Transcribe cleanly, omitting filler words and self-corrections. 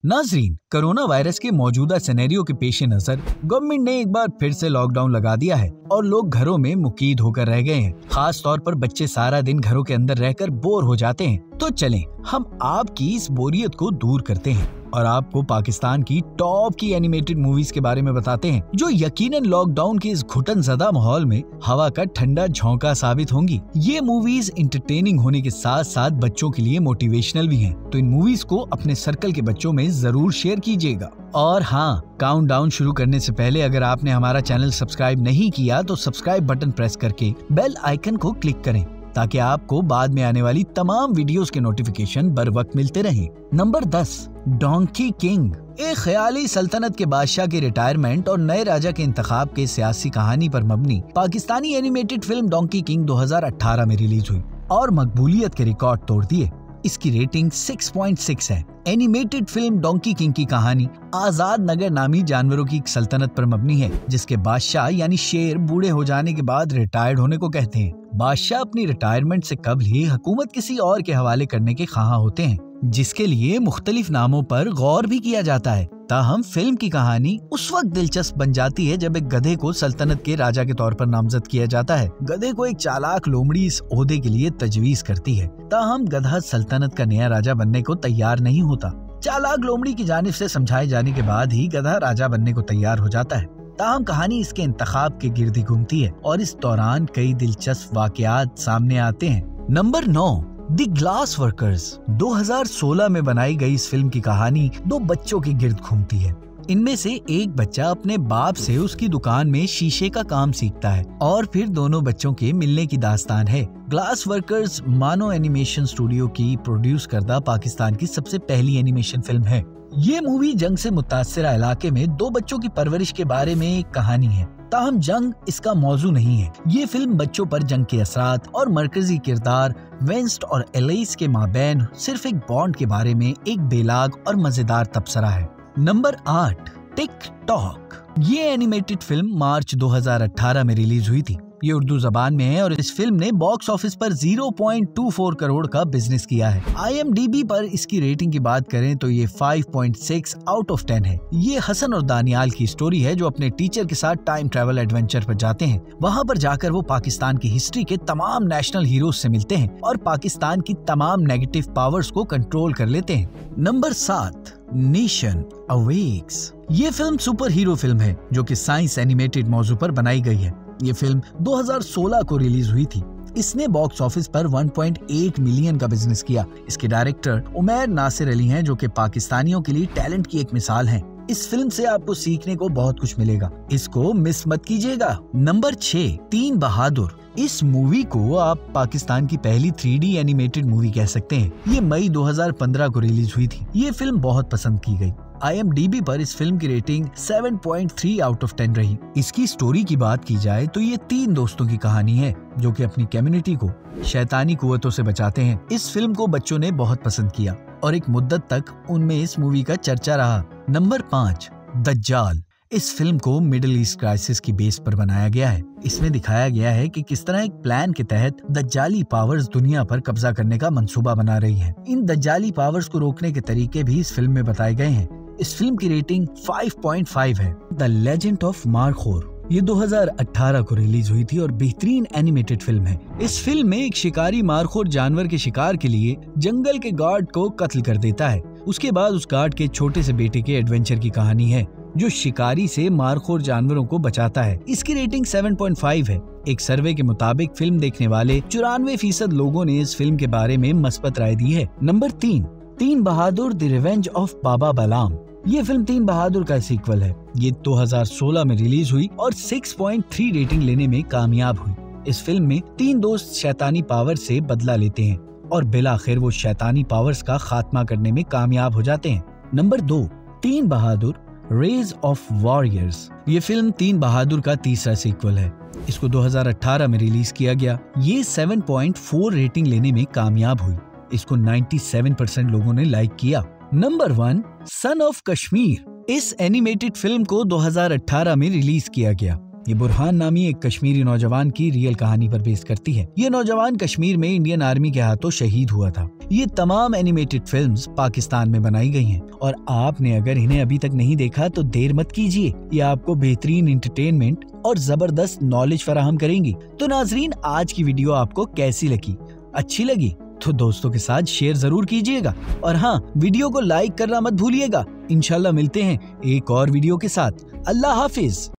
नाजरीन, corona virus के मौजूदा सिनेरियो के पेश नजर गवर्नमेंट ने एक बार फिर से लॉकडाउन लगा दिया है और लोग घरों में मुकीद होकर रह गए हैं। खास तौर पर बच्चे सारा दिन घरों के अंदर रहकर बोर हो जाते हैं। तो चलें हम आपकी इस बोरियत को दूर करते हैं और आपको पाकिस्तान की टॉप की एनिमेटेड मूवीज के बारे में बताते हैं जो यकीनन लॉकडाउन के इस घुटनज़दा माहौल में हवा का ठंडा झोंका साबित होंगी। ये मूवीज इंटरटेनिंग होने के साथ साथ बच्चों के लिए मोटिवेशनल भी हैं। तो इन मूवीज को अपने सर्कल के बच्चों में जरूर शेयर कीजिएगा। और हाँ, काउंटडाउन शुरू करने से पहले अगर आपने हमारा चैनल सब्सक्राइब नहीं किया तो सब्सक्राइब बटन प्रेस करके बेल आइकन को क्लिक करें ताकि आपको बाद में आने वाली तमाम वीडियोस के नोटिफिकेशन बर वक्त मिलते रहें। Number 10, donkey king. एक ख्याली सल्तनत के बादशाह के रिटायरमेंट और नए राजा के इंतखाब के सियासी कहानी पर मबनी Pakistani animated film donkey king 2018 में रिलीज हुई और मकबूलियत के रिकॉर्ड तोड़ दिए। इसकी रेटिंग 6.6 है। एनिमेटेड फिल्म डोंकी किंग की कहानी आजाद नगर नामी जानवरों की एक सल्तनत पर मबनी है जिसके बादशाह यानी शेर बूढ़े हो जाने के बाद रिटायर्ड होने को कहते हैं। बादशाह अपनी रिटायरमेंट से कबल ही हुकूमत किसी और के हवाले करने के ख्वाह होते हैं जिसके लिए मुख्तलिफ नामों पर गौर भी किया जाता है। ताहम फिल्म की कहानी उस वक्त दिलचस्प बन जाती है जब एक गधे को सल्तनत के राजा के तौर पर नामजद किया जाता है। गधे को एक चालाक लोमड़ी इस ओहदे के लिए तजवीज करती है। ताहम गधा सल्तनत का नया राजा बनने को तैयार नहीं होता। चालाक लोमड़ी की जानिब से समझाए जाने के बाद ही गधा राजा बनने को तैयार हो जाता है। ताहम कहानी इसके इंतखाब के गिर्द घूमती है और इस दौरान कई दिलचस्प वाकयात सामने आते हैं। Number 9, the glass workers. 2016 में बनाई गई इस फिल्म की कहानी दो बच्चों के गिर्द घूमती है। इनमें से एक बच्चा अपने बाप से उसकी दुकान में शीशे का काम सीखता है और फिर दोनों बच्चों के मिलने की दास्तान है। ग्लास वर्कर्स मानो एनिमेशन स्टूडियो की प्रोड्यूस करदा पाकिस्तान की सबसे पहली एनिमेशन फिल्म है। ये मूवी जंग से मुतासिरा इलाके में दो बच्चों की परवरिश के बारे में एक कहानी है। ताहम जंग इसका मौजू नहीं है। ये फिल्म बच्चों पर जंग के असरात और मरकजी किरदार वेंस्ट और एलाइस के माबैन सिर्फ एक बॉन्ड के बारे में एक बेलाग और मजेदार तबसरा है। Number 8, tick tock. ये एनिमेटेड फिल्म मार्च 2018 में रिलीज हुई थी। ये उर्दू जबान में है और इस फिल्म ने बॉक्स ऑफिस पर 0.24 करोड़ का बिजनेस किया है। IMDb पर इसकी रेटिंग की बात करें तो ये 5.6 आउट ऑफ 10 है। ये हसन और दानियाल की स्टोरी है जो अपने टीचर के साथ टाइम ट्रैवल एडवेंचर पर जाते हैं। वहाँ पर जाकर वो पाकिस्तान की हिस्ट्री के तमाम नेशनल हीरोज से मिलते हैं और पाकिस्तान की तमाम नेगेटिव पावर्स को कंट्रोल कर लेते हैं। Number 7, nation awakes. ये फिल्म सुपर हीरो फिल्म है जो कि साइंस एनिमेटेड मौजू पर बनाई गई है। ये फिल्म 2016 को रिलीज हुई थी। इसने बॉक्स ऑफिस पर 1.8 मिलियन का बिजनेस किया। इसके डायरेक्टर उमैर नासिर अली हैं जो कि पाकिस्तानियों के लिए टैलेंट की एक मिसाल हैं। इस फिल्म से आपको सीखने को बहुत कुछ मिलेगा, इसको मिस मत कीजिएगा। नंबर 6, तीन बहादुर। इस मूवी को आप पाकिस्तान की पहली 3D एनिमेटेड मूवी कह सकते हैं। ये मई 2015 को रिलीज हुई थी। ये फिल्म बहुत पसंद की गई। IMDb पर इस फिल्म की रेटिंग 7.3 आउट ऑफ 10 रही। इसकी स्टोरी की बात की जाए तो ये तीन दोस्तों की कहानी है जो कि अपनी कम्युनिटी को शैतानी कुव्वतों से बचाते हैं। इस फिल्म को बच्चों ने बहुत पसंद किया और एक मुद्दत तक उनमें इस मूवी का चर्चा रहा। नंबर 5, दज्जाल। इस फिल्म को मिडिल ईस्ट क्राइसिस की बेस पर बनाया गया है। इसमें दिखाया गया है कि किस तरह एक प्लान के तहत दज्जाली पावर्स दुनिया पर कब्जा करने का मंसूबा बना रही हैं। इन दज्जाली पावर्स को रोकने के तरीके भी इस फिल्म में बताए गए हैं। इस फिल्म की रेटिंग 5.5 है। The legend of markhor. ये 2018 को रिलीज हुई थी और बेहतरीन एनिमेटेड फिल्म है। इस फिल्म में एक शिकारी मारखोर जानवर के शिकार के लिए जंगल के गार्ड को कत्ल कर देता है। उसके बाद उस गार्ड के छोटे से बेटे के एडवेंचर की कहानी है जो शिकारी से मारखोर जानवरों को बचाता है। इसकी रेटिंग 7.5 है। एक सर्वे के मुताबिक फिल्म देखने वाले 94% लोगों ने इस फिल्म के बारे में मस्बत राय दी है। नंबर 3, तीन बहादुर द रिवेंज ऑफ बाबा बलाम। ये फिल्म तीन बहादुर का सीक्वल है। ये 2016 में रिलीज हुई और 6.3 रेटिंग लेने में कामयाब हुई। इस फिल्म में तीन दोस्त शैतानी पावर से बदला लेते हैं और बिलाखिर वो शैतानी पावर्स का खात्मा करने में कामयाब हो जाते हैं। नंबर 2, तीन बहादुर रेज ऑफ वॉरियर्स। ये फिल्म तीन बहादुर का तीसरा सीक्वल है। इसको 2018 में रिलीज किया गया। ये 7.4 रेटिंग लेने में कामयाब हुई। इसको 97% लोगों ने लाइक किया। Number 1, son of Kashmir. इस एनिमेटेड फिल्म को 2018 में रिलीज किया गया। ये बुरहान नामी एक कश्मीरी नौजवान की रियल कहानी पर बेस करती है। ये नौजवान कश्मीर में इंडियन आर्मी के हाथों शहीद हुआ था। ये तमाम एनिमेटेड फिल्म्स पाकिस्तान में बनाई गई हैं और आपने अगर इन्हें अभी तक नहीं देखा तो देर मत कीजिए। ये आपको बेहतरीन एंटरटेनमेंट और जबरदस्त नॉलेज फराहम करेंगी। तो नाजरीन, आज की वीडियो आपको कैसी लगी? अच्छी लगी तो दोस्तों के साथ शेयर जरूर कीजिएगा और हाँ, वीडियो को लाइक करना मत भूलिएगा। इंशाल्लाह मिलते हैं एक और वीडियो के साथ। अल्लाह हाफिज।